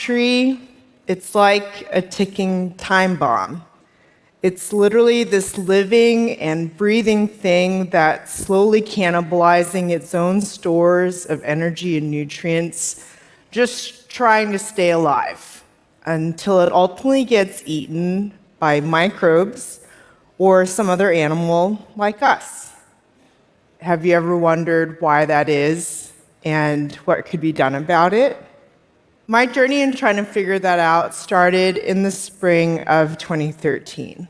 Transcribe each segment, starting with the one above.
tree, it's like a ticking time bomb. It's literally this living and breathing thing that's slowly cannibalizing its own stores of energy and nutrients, just trying to stay alive until it ultimately gets eaten by microbes or some other animal like us. Have you ever wondered why that is and what could be done about it? My journey in trying to figure that out started in the spring of 2013.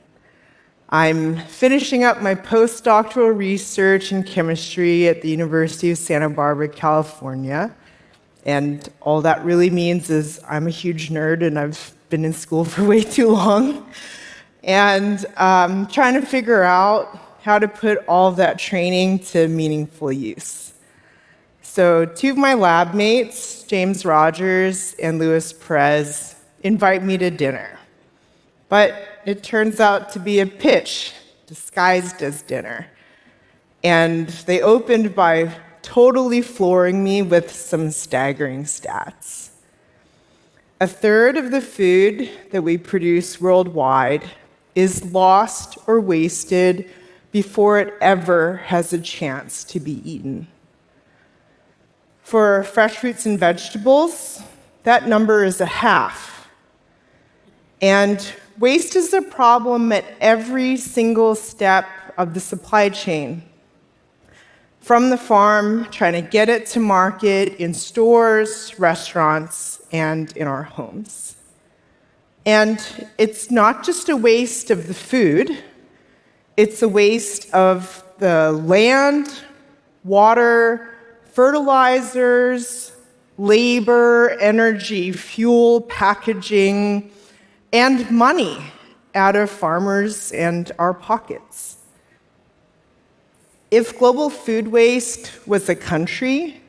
I'm finishing up my postdoctoral research in chemistry at the University of Santa Barbara, California. And all that really means is I'm a huge nerd and I've been in school for way too long. And trying to figure out how to put all of that training to meaningful use. So 2 of my lab mates, James Rogers and Louis Perez, invite me to dinner. But it turns out to be a pitch disguised as dinner. And they opened by totally flooring me with some staggering stats. 1/3 of the food that we produce worldwide is lost or wasted before it ever has a chance to be eaten. For fresh fruits and vegetables, that number is 1/2. And waste is a problem at every single step of the supply chain. From the farm, trying to get it to market in stores, restaurants, and in our homes. And it's not just a waste of the food, it's a waste of the land, water, fertilizers, labor, energy, fuel, packaging, and money out of farmers and our pockets. If global food waste was a country,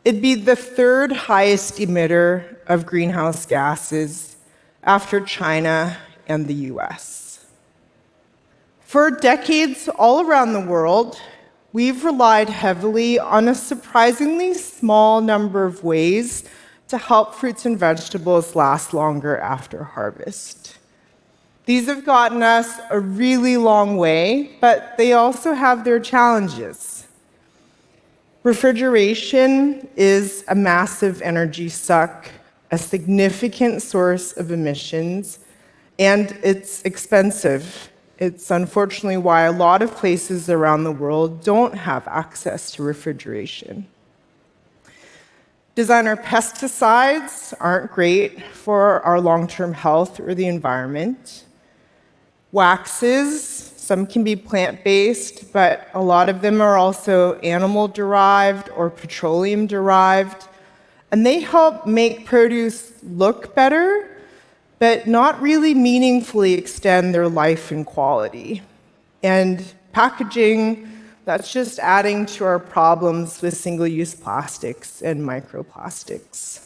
it'd be the 3rd highest emitter of greenhouse gases after China and the US. For decades all around the world, we've relied heavily on a surprisingly small number of ways to help fruits and vegetables last longer after harvest. These have gotten us a really long way, but they also have their challenges. Refrigeration is a massive energy suck, a significant source of emissions, and it's expensive. It's unfortunately why a lot of places around the world don't have access to refrigeration. Designer pesticides aren't great for our long-term health or the environment. Waxes, some can be plant-based, but a lot of them are also animal-derived or petroleum-derived, and they help make produce look better, but not really meaningfully extend their life and quality. And packaging, that's just adding to our problems with single-use plastics and microplastics.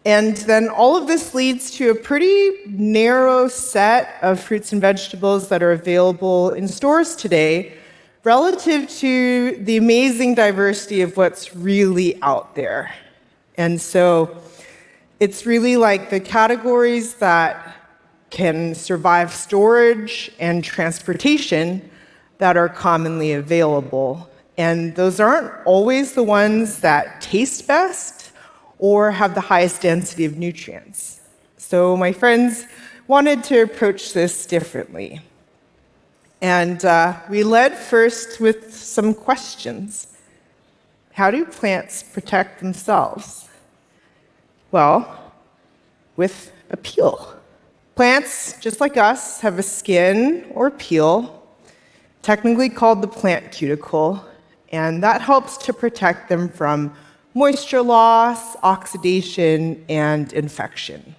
And then all of this leads to a pretty narrow set of fruits and vegetables that are available in stores today relative to the amazing diversity of what's really out there. And so it's really like the categories that can survive storage and transportation that are commonly available. And those aren't always the ones that taste best or have the highest density of nutrients. So my friends wanted to approach this differently. And we led first with some questions. How do plants protect themselves? Well, with a peel. Plants, just like us, have a skin or peel, technically called the plant cuticle, and that helps to protect them from moisture loss, oxidation, and infection.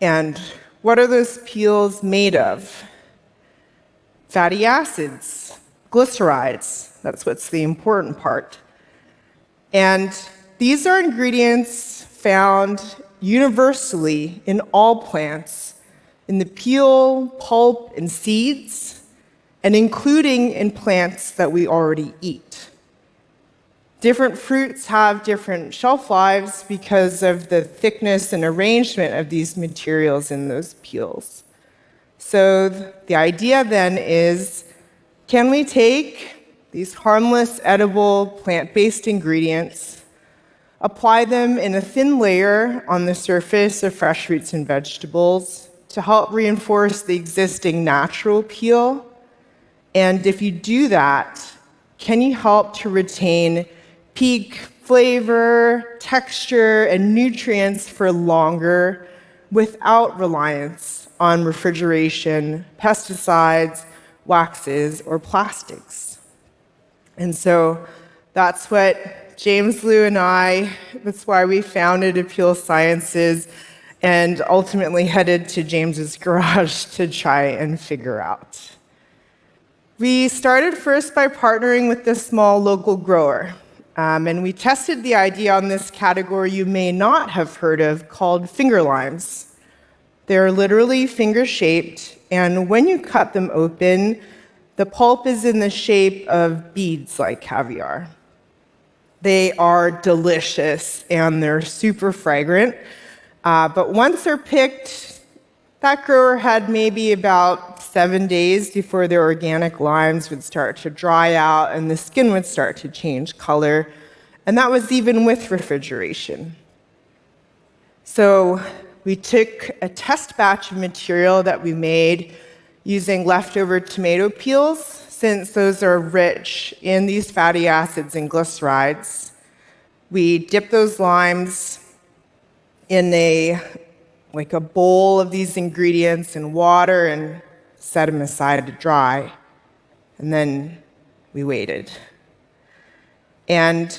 And what are those peels made of? Fatty acids, glycerides, that's what's the important part. And these are ingredients found universally in all plants, in the peel, pulp, and seeds, and including in plants that we already eat. Different fruits have different shelf lives because of the thickness and arrangement of these materials in those peels. So the idea then is, can we take these harmless, edible, plant-based ingredients, apply them in a thin layer on the surface of fresh fruits and vegetables to help reinforce the existing natural peel? And if you do that, can you help to retain peak flavor, texture, and nutrients for longer without reliance on refrigeration, pesticides, waxes, or plastics? And so that's what James Liu and that's why we founded Appeal Sciences and ultimately headed to James's garage to try and figure out. We started first by partnering with this small local grower. And we tested the idea on this category you may not have heard of called finger limes. They're literally finger-shaped, and when you cut them open, the pulp is in the shape of beads like caviar. They are delicious, and they're super fragrant. But once they're picked, that grower had maybe about 7 days before their organic limes would start to dry out and the skin would start to change color. And that was even with refrigeration. So we took a test batch of material that we made using leftover tomato peels, since those are rich in these fatty acids and glycerides. We dipped those limes in a bowl of these ingredients in water and set them aside to dry. And then we waited. And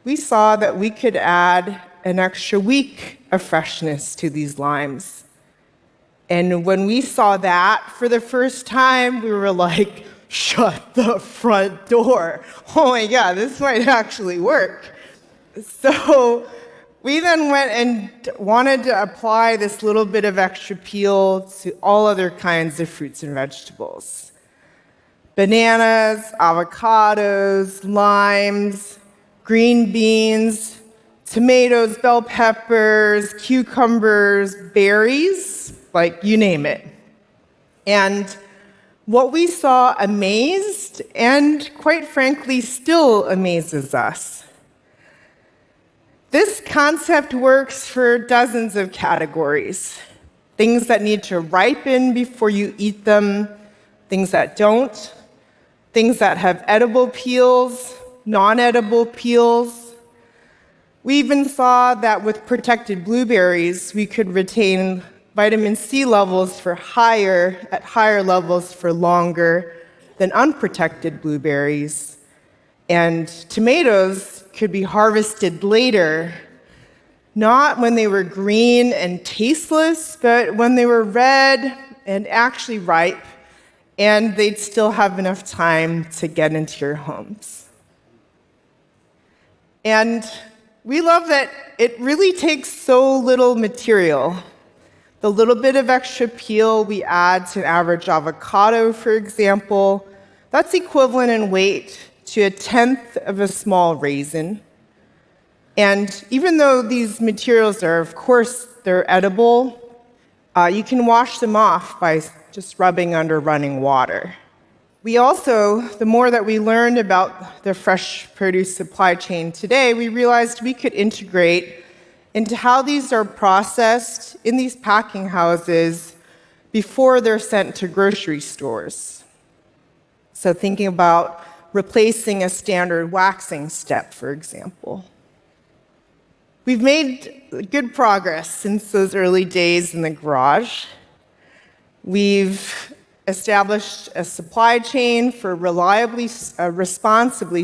we saw that we could add an extra week of freshness to these limes. And when we saw that for the first time, we were like, shut the front door. Oh my God, this might actually work. So we then went and wanted to apply this little bit of extra peel to all other kinds of fruits and vegetables. Bananas, avocados, limes, green beans, tomatoes, bell peppers, cucumbers, berries, like you name it. And what we saw amazed, and quite frankly still amazes us. This concept works for dozens of categories. Things that need to ripen before you eat them, things that don't, things that have edible peels, non-edible peels. We even saw that with protected blueberries, we could retain vitamin C levels at higher levels for longer than unprotected blueberries. And tomatoes could be harvested later, not when they were green and tasteless, but when they were red and actually ripe, and they'd still have enough time to get into your homes. And we love that it really takes so little material. The little bit of extra peel we add to an average avocado, for example, that's equivalent in weight to 1/10 of a small raisin. And even though these materials are, of course, they're edible, you can wash them off by just rubbing under running water. We also, the more that we learned about the fresh produce supply chain today, we realized we could integrate into how these are processed in these packing houses before they're sent to grocery stores. So thinking about replacing a standard waxing step, for example. We've made good progress since those early days in the garage. We've established a supply chain for responsibly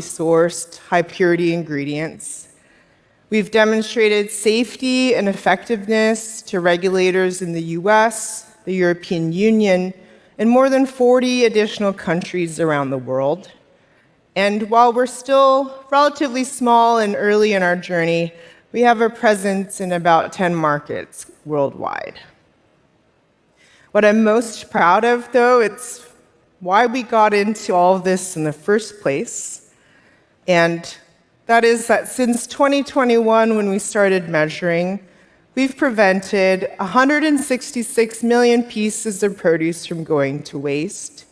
sourced high-purity ingredients. We've demonstrated safety and effectiveness to regulators in the US, the European Union, and more than 40 additional countries around the world. And while we're still relatively small and early in our journey, we have a presence in about 10 markets worldwide. What I'm most proud of, though, it's why we got into all of this in the first place. And That is that since 2021, when we started measuring, we've prevented 166 million pieces of produce from going to waste.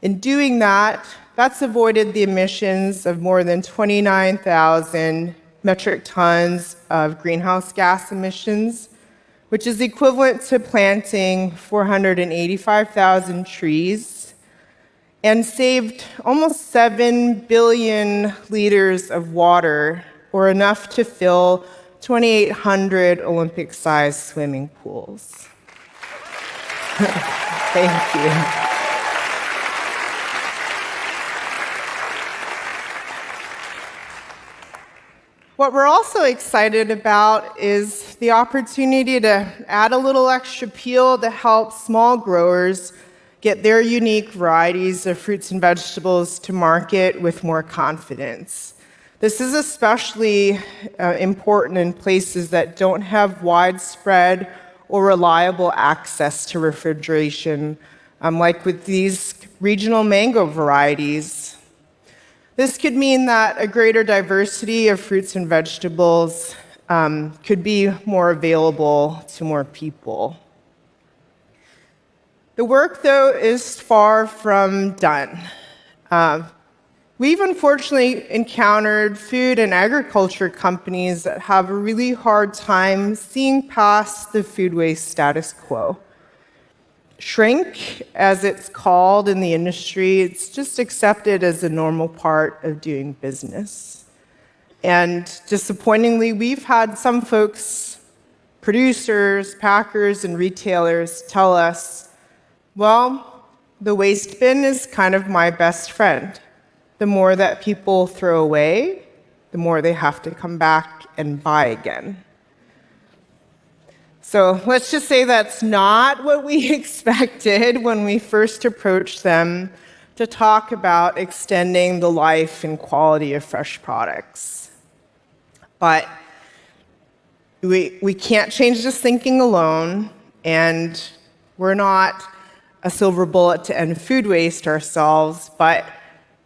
In doing that, that's avoided the emissions of more than 29,000 metric tons of greenhouse gas emissions, which is equivalent to planting 485,000 trees, and saved almost 7 billion liters of water, or enough to fill 2,800 Olympic-sized swimming pools. Thank you. What we're also excited about is the opportunity to add a little extra peel to help small growers get their unique varieties of fruits and vegetables to market with more confidence. This is especially important in places that don't have widespread or reliable access to refrigeration, like with these regional mango varieties. This could mean that a greater diversity of fruits and vegetables could be more available to more people. The work, though, is far from done. We've unfortunately encountered food and agriculture companies that have a really hard time seeing past the food waste status quo. Shrink, as it's called in the industry, it's just accepted as a normal part of doing business. And disappointingly, we've had some folks, producers, packers, and retailers tell us, well, the waste bin is kind of my best friend. The more that people throw away, the more they have to come back and buy again. So let's just say that's not what we expected when we first approached them to talk about extending the life and quality of fresh products. But we can't change this thinking alone, and we're not a silver bullet to end food waste ourselves, but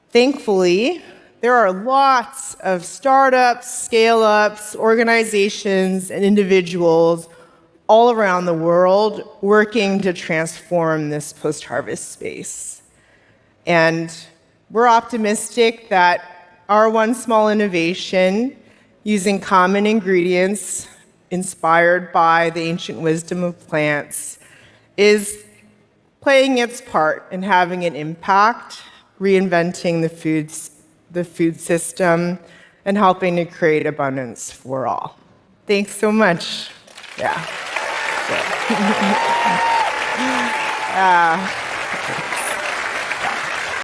thankfully, there are lots of startups, scale-ups, organizations, and individuals all around the world working to transform this post-harvest space. And we're optimistic that our one small innovation, using common ingredients inspired by the ancient wisdom of plants, is playing its part in having an impact, reinventing the food system, and helping to create abundance for all. Thanks so much. Yeah.